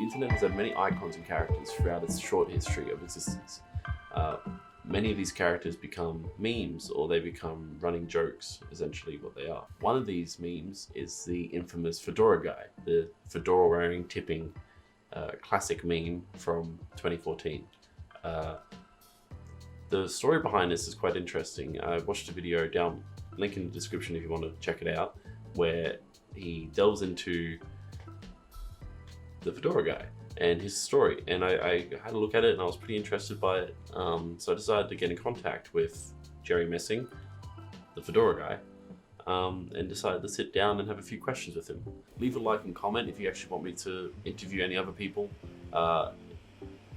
The internet has had many icons and characters throughout its short history of existence. Many of these characters become memes, or they become running jokes, essentially what they are. One of these memes is the infamous Fedora Guy, the fedora-wearing, tipping classic meme from 2014. The story behind this is quite interesting. I watched a video down, link in the description if you want to check it out, where he delves into the Fedora Guy and his story, and I had a look at it and I was pretty interested by it, so I decided to get in contact with Jerry Messing, the Fedora Guy, and decided to sit down and have a few questions with him. Leave a like and comment if you actually want me to interview any other people,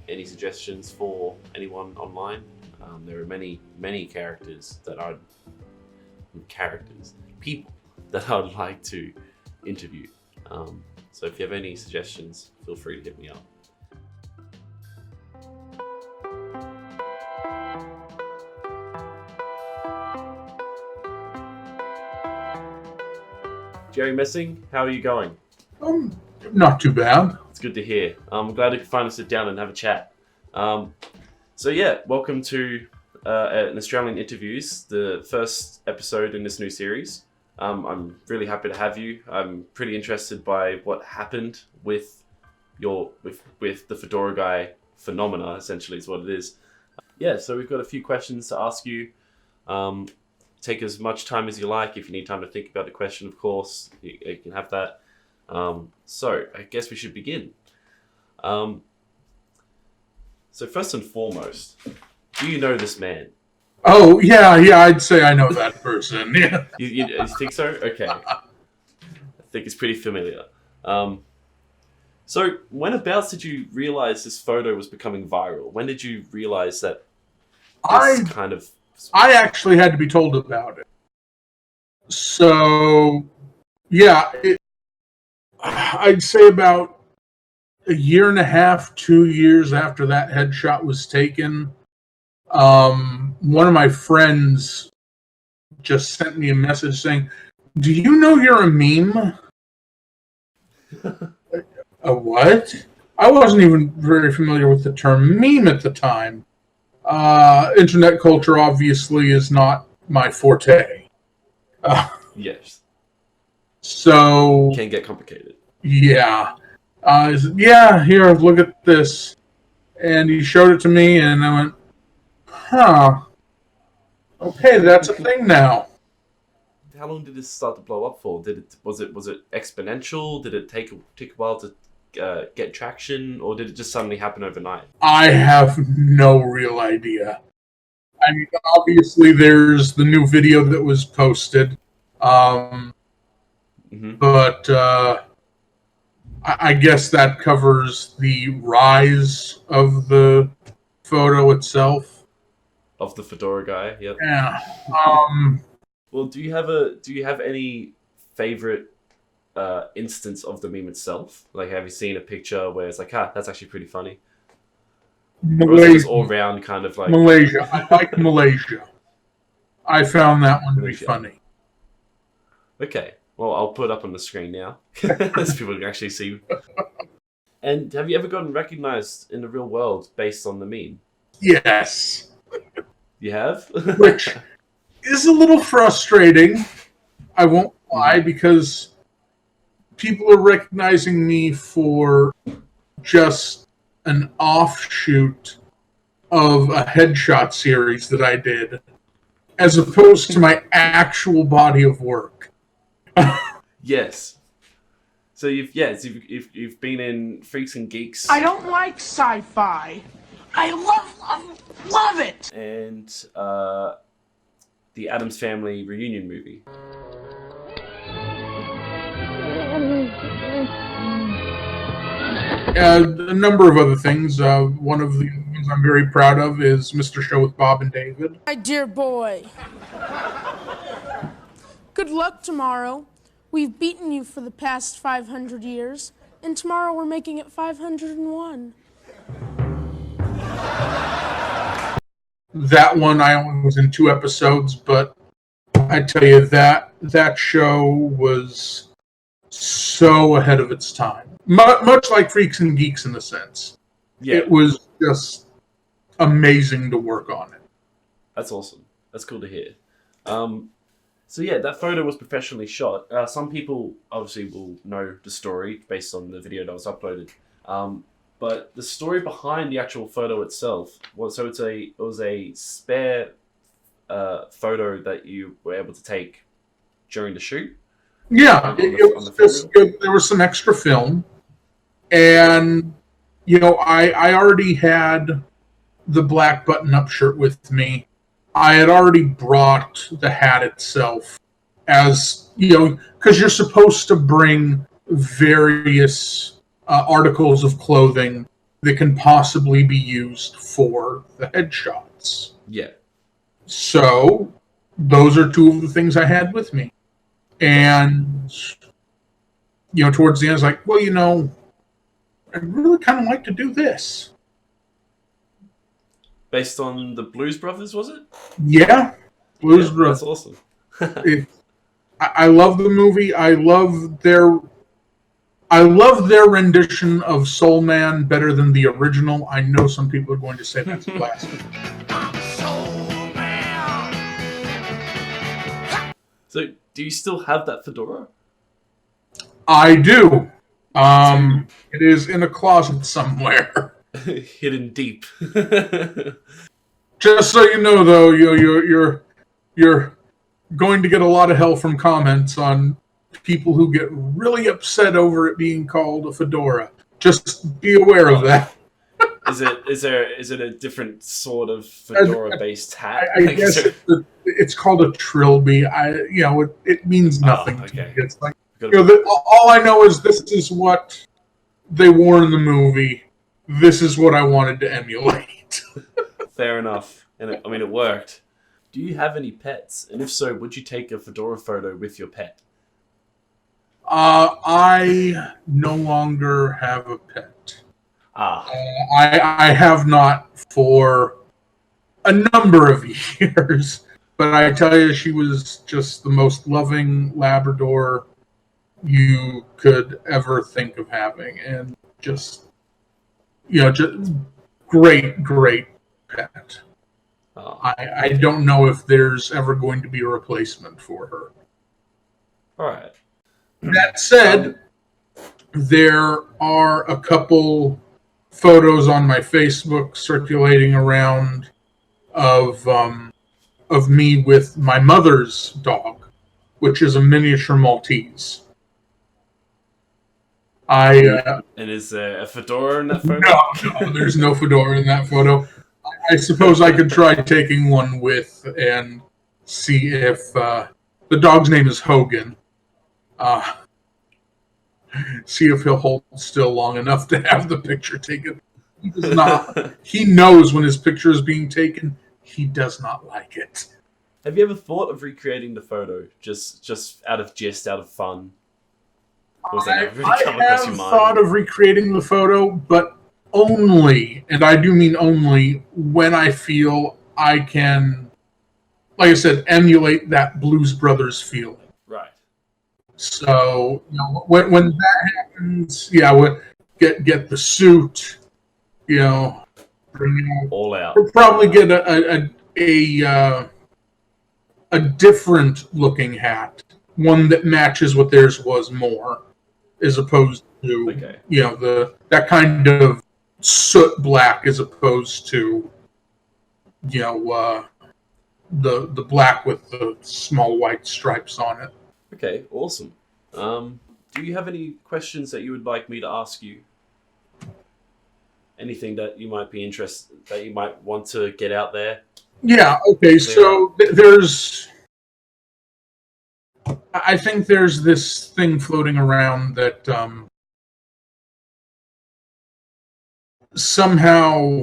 any suggestions for anyone online. There are many characters that are people that I'd like to interview. So if you have any suggestions, feel free to hit me up. Jerry Messing, how are you going? Not too bad. It's good to hear. I'm glad we could finally sit down and have a chat. So yeah, welcome to an Australian Interviews, the first episode in this new series. I'm really happy to have you. I'm pretty interested by what happened with the Fedora Guy phenomena, essentially is what it is. Yeah, so we've got a few questions to ask you. Take as much time as you like. If you need time to think about the question, of course, you can have that. So I guess we should begin. So first and foremost, do you know this man? Oh, yeah, I'd say I know that person. Yeah. You think so? Okay. I think it's pretty familiar. So whenabouts did you realize this photo was becoming viral? When did you realize that I actually had to be told about it. So, yeah, I'd say about a year and a half, 2 years after that headshot was taken, one of my friends just sent me a message saying, "Do you know you're a meme?" A what? I wasn't even very familiar with the term meme at the time. Internet culture obviously is not my forte. Yes. So... Can get complicated. Yeah. I said, yeah, here, look at this. And he showed it to me, and I went, huh. Okay, that's a thing now. How long did this start to blow up for? Was it exponential? Did it take a while to get traction, or did it just suddenly happen overnight? I have no real idea. I mean, obviously, there's the new video that was posted, but I guess that covers the rise of the photo itself. Of the Fedora Guy, yep. Yeah. Well, do you have any favorite instance of the meme itself? Like, have you seen a picture where it's like, that's actually pretty funny? Or is it just all round kind of like... Malaysia. I like Malaysia. I found that one to be funny. Okay. Well, I'll put it up on the screen now, as people can actually see. And have you ever gotten recognized in the real world based on the meme? Yes. You have? Which is a little frustrating. I won't lie, because people are recognizing me for just an offshoot of a headshot series that I did, as opposed to my actual body of work. Yes. So you've been in Freaks and Geeks. I don't like sci-fi. I love it. And the Addams Family reunion movie. A number of other things. One of the things I'm very proud of is Mr. Show with Bob and David. My dear boy. Good luck tomorrow. We've beaten you for the past 500 years, and tomorrow we're making it 501. That one I only was in 2 episodes, but I tell you that show was so ahead of its time. Much like Freaks and Geeks in a sense. Yeah, It was just amazing to work on it. that's awesome. That's cool to hear. So yeah, that photo was professionally shot. Some people obviously will know the story based on the video that was uploaded. But the story behind the actual photo itself was it was a spare photo that you were able to take during the shoot. Yeah, it was just good. There was some extra film, and I already had the black button-up shirt with me. I had already brought the hat itself, as because you're supposed to bring various articles of clothing that can possibly be used for the headshots. Yeah. So those are two of the things I had with me. And, towards the end, I was like, well, I'd really kind of like to do this. Based on the Blues Brothers, was it? Yeah. Blues Brothers. That's awesome. I love the movie. I love their rendition of Soul Man better than the original. I know some people are going to say that's blasphemy. So, do you still have that fedora? I do. It is in a closet somewhere. Hidden deep. Just so you know, though, you're going to get a lot of hell from comments on people who get really upset over it being called a fedora. Just be aware of that. Is it a different sort of fedora based hat? I guess it's called a trilby. It means nothing to me. It's like all I know is this is what they wore in the movie. This is what I wanted to emulate. Fair enough. And it worked. Do you have any pets? And if so, would you take a fedora photo with your pet? I no longer have a pet. I have not for a number of years. But I tell you, she was just the most loving Labrador you could ever think of having. And just great pet. Oh. I don't know if there's ever going to be a replacement for her. All right. That said, there are a couple photos on my Facebook circulating around of me with my mother's dog, which is a miniature Maltese. And is there a fedora in that photo? No, there's no fedora in that photo. I suppose I could try taking one with and see if the dog's name is Hogan. See if he'll hold still long enough to have the picture taken. He does not. He knows when his picture is being taken. He does not like it. Have you ever thought of recreating the photo just out of fun? I have thought of recreating the photo, but only, and I do mean only, when I feel I can, like I said, emulate that Blues Brothers feeling. Right. So when that happens, we'll get the suit, bring all out. We'll probably get a different looking hat, one that matches what theirs was more, as opposed to that kind of soot black, as opposed to the black with the small white stripes on it. Okay, awesome. Do you have any questions that you would like me to ask you? Anything that you might be interested, that you might want to get out there? Yeah, okay, so I think there's this thing floating around that somehow,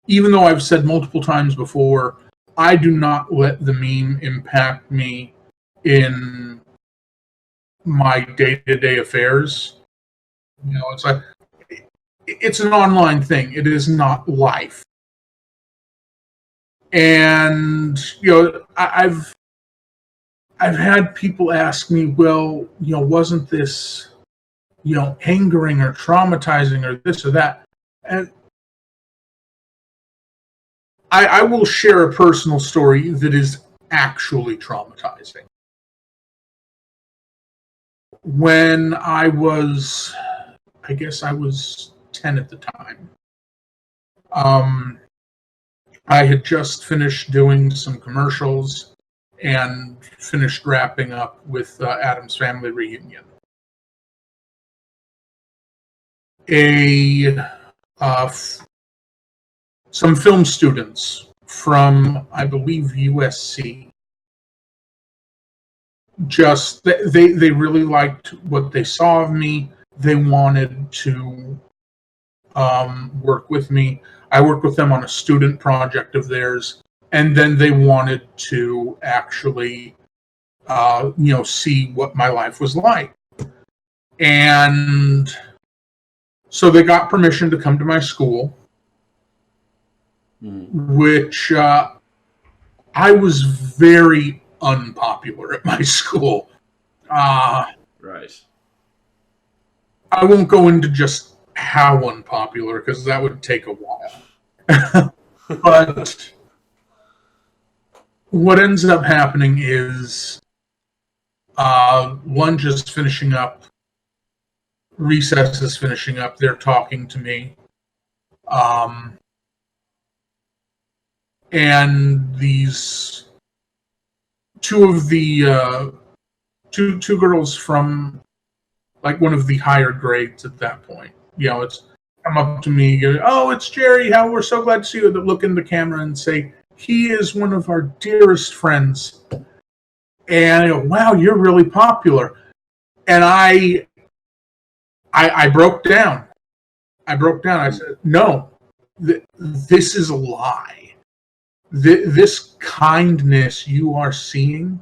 even though I've said multiple times before, I do not let the meme impact me in my day-to-day affairs. It's like, it's an online thing. It is not life. And, I've I've had people ask me, well, wasn't this, angering or traumatizing or this or that? And I will share a personal story that is actually traumatizing. When I was 10 at the time, I had just finished doing some commercials and finished wrapping up with Addams Family Reunion. Some film students from, I believe, USC, they really liked what they saw of me. They wanted to work with me. I worked with them on a student project of theirs, and then they wanted to actually, see what my life was like. And so they got permission to come to my school, which I was very unpopular at my school. Right. I won't go into just how unpopular, because that would take a while. But what ends up happening is lunch is finishing up, recess is finishing up, they're talking to me. And these two girls from like one of the higher grades at that point, it's come up to me, go, oh, it's Jerry, we're so glad to see you. They look in the camera and say, he is one of our dearest friends. And I go, wow, you're really popular. And I broke down. I said, no, this is a lie. This kindness you are seeing,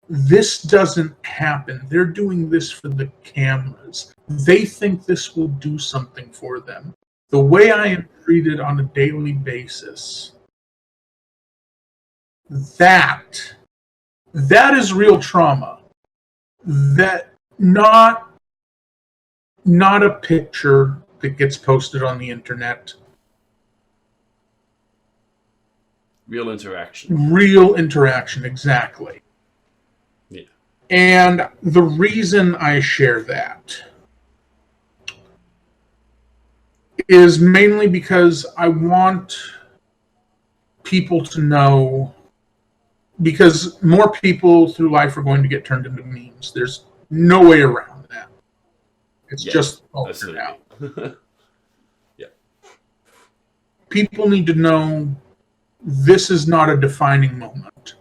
this doesn't happen. They're doing this for the cameras. They think this will do something for them. The way I am treated on a daily basis, that is real trauma. That not a picture that gets posted on the internet. Real interaction. Real interaction, exactly. Yeah. And the reason I share that is mainly because I want people to know, because more people through life are going to get turned into memes. There's no way around that. It's just culture now. Yeah. People need to know this is not a defining moment.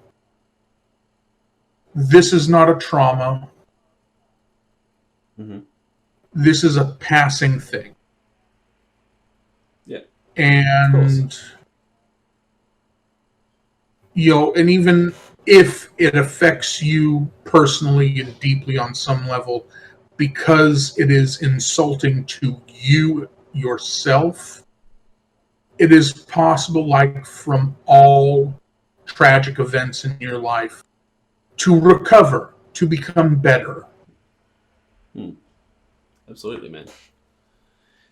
This is not a trauma. Mm-hmm. This is a passing thing. Yeah. And, and even if it affects you personally and deeply on some level, because it is insulting to you yourself, it is possible, like from all tragic events in your life, to recover, to become better. Absolutely, man.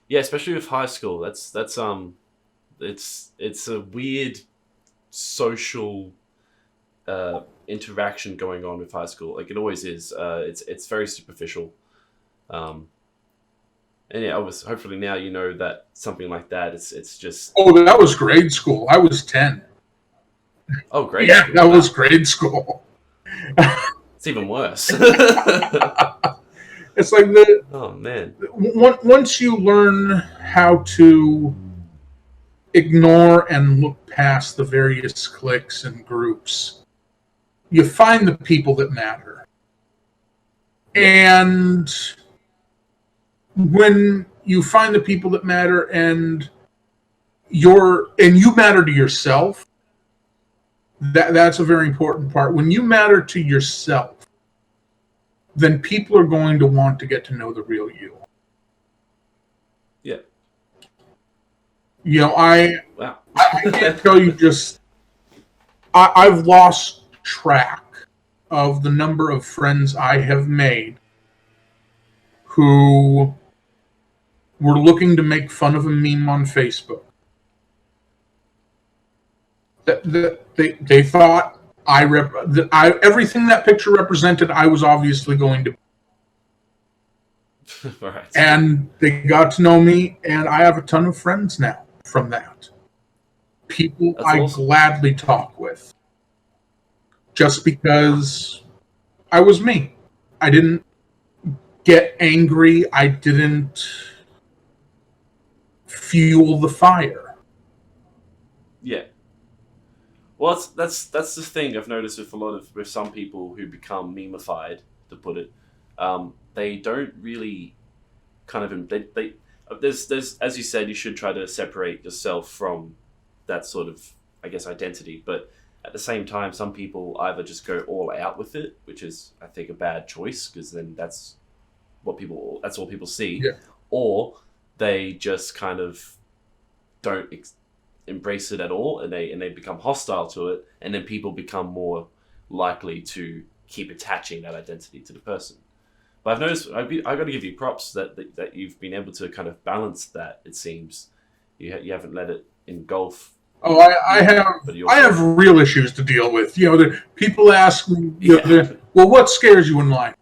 Yeah, especially with high school. That's it's a weird social interaction going on with high school. Like it always is. It's very superficial. And yeah, hopefully now you know that something like that, it's just... Oh, that was grade school. I was 10. Oh, grade yeah, school. That was grade school. It's even worse. It's like oh, man. Once you learn how to ignore and look past the various cliques and groups, you find the people that matter. And when you find the people that matter and you matter to yourself, that's a very important part. When you matter to yourself, then people are going to want to get to know the real you. Yeah. I can't tell you just... I've lost track of the number of friends I have made who were looking to make fun of a meme on Facebook. They thought everything that picture represented, I was obviously going to. Right. And they got to know me, and I have a ton of friends now from that. People That's I awesome. gladly talk with. Just because I was me. I didn't get angry. I didn't fuel the fire. Yeah. Well, that's the thing I've noticed with some people who become memeified, to put it. They don't really kind of there's as you said, you should try to separate yourself from that sort of, I guess, identity. But at the same time, some people either just go all out with it, which is, I think, a bad choice, because then that's all people see, Yeah. or they just kind of don't embrace it at all, and they become hostile to it, and then people become more likely to keep attaching that identity to the person. But I've noticed, I've got to give you props that you've been able to kind of balance that. It seems you haven't let it engulf. Oh, I have real issues to deal with. People ask me, well, what scares you in life?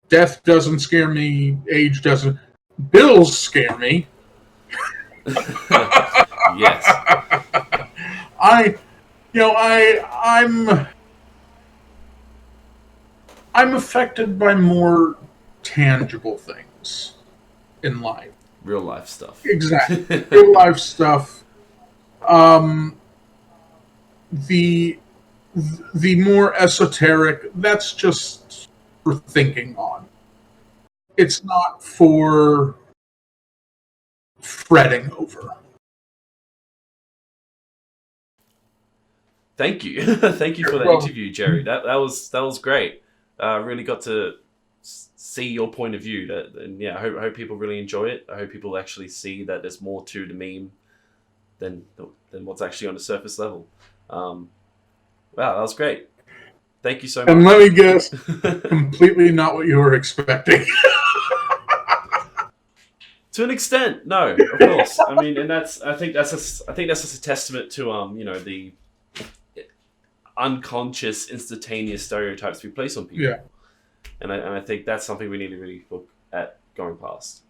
Death doesn't scare me. Age doesn't. Bills scare me. Yes. I'm affected by more tangible things in life. Real life stuff. Exactly. Real life stuff. The more esoteric, that's just for thinking on. It's not for fretting over. Thank you. Thank you for the interview, Jerry. That was great. Really got to see your point of view. And I hope people really enjoy it. I hope people actually see that there's more to the meme than what's actually on the surface level. Wow, that was great. Thank you so much. And let me guess, completely not what you were expecting. To an extent, no, of course. I mean, and I think that's just a testament to the unconscious, instantaneous stereotypes we place on people. Yeah. And I think that's something we need to really look at going past.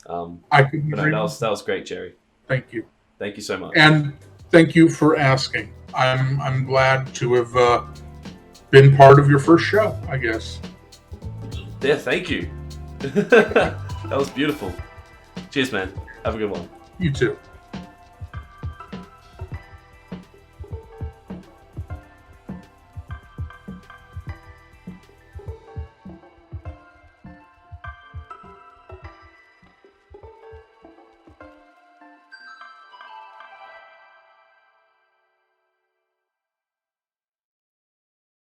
I couldn't agree. That was great, Jerry. Thank you. Thank you so much. And thank you for asking. I'm glad to have been part of your first show, I guess. Yeah, thank you. That was beautiful. Cheers, man. Have a good one. You too.